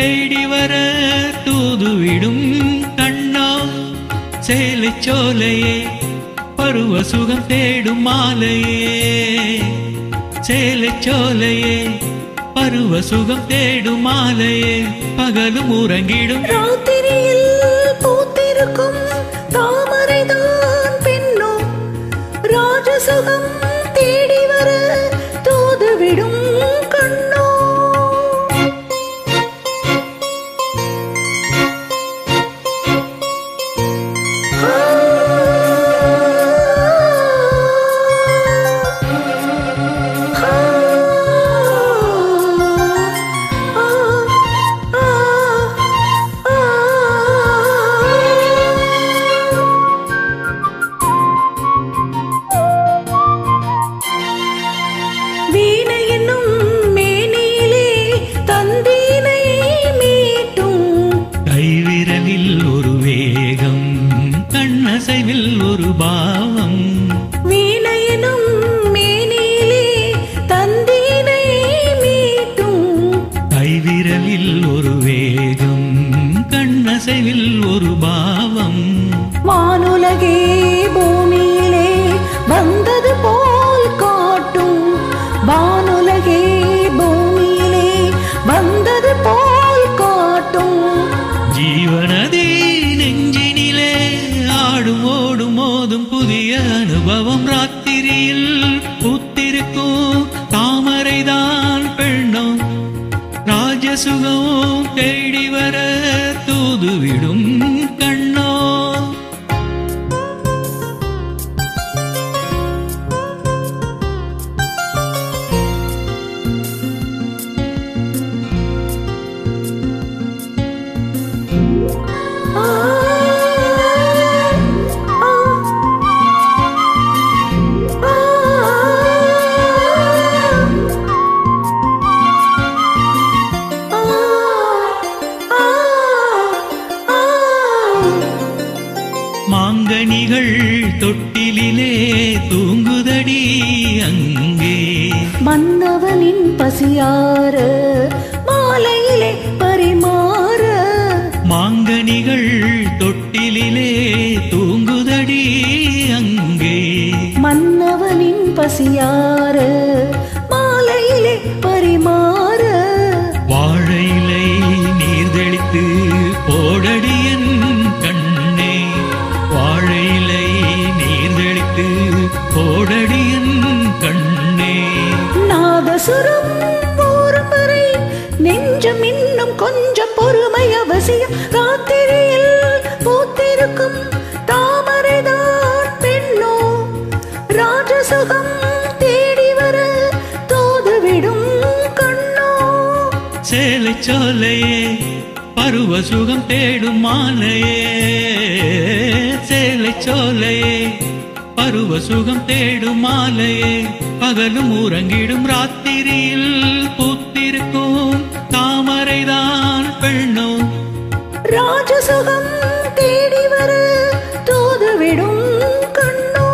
தேடி வர தூதுவிடும் கண்ணோ சேலைச் சோலையே பருவ சுகம் தேடும் மாலையே சேலைச் சோலையே பருவ சுகம் தேடும் மாலையே பகலும் உறங்கிடும் ராத்திரியில் பூத்திருக்கும் தாமரைதான் பெண்ணோ ராஜசுகம் தேடி வர தூதுவிடும் கண்ணோ ஒரு பாவம் வீணையனும் மேனிலே தந்தீனை மீட்டும் கைவிரலில் ஒரு வேகம் கண்ணசைவில் ஒரு பாவம் வானுலகே பூமியிலே வந்தது போல் காட்டும் வானுலகே பூமியிலே வந்தது போல் காட்டும் ஜீவனதே நெஞ்சினிலே ஆடும் ஓடும் மோதும் புதிய அனுபவம் ராத்திரியில் பூத்திருக்கும் தாமரைதான் பெண்ணோ ராஜசுகம் தேடி வர தூதுவிடும் கண்ணோ மாங்கனிகள் தொட்டிலே தூங்குதடி அங்கே மன்னவனின் பசியார மாலையிலே பரிமாற மாங்கனிகள் தொட்டிலே தூங்குதடி அங்கே மன்னவனின் பசியார மாலையிலே பரிமாற வாழையிலை நீர் தெளித்து போடடியன் கண்ணே வாழையிலை நீர் தெளித்து போடடியன் கண்ணே நாதசுரம் போரும் வரை நெஞ்சம் இன்னும் கொஞ்சம் பொறுமை அவசியம் ராத்திரியில் பூத்திருக்கும் தாமரைதான் பெண்ணோ ராஜசுகம் தேடி வர தூதுவிடும் கண்ணோ சேலைச் சோலையே பருவ சுகம் தேடும் மாலையே சேலைச் சோலையே பருவ சுகம் தேடும் மாலையே பகலும் உறங்கிடும் ராத்திரியில் பூத்திருக்கும் தாமரைதான் பெண்ணோ ராஜசுகம் தேடி வர தூதுவிடும் கண்ணோ.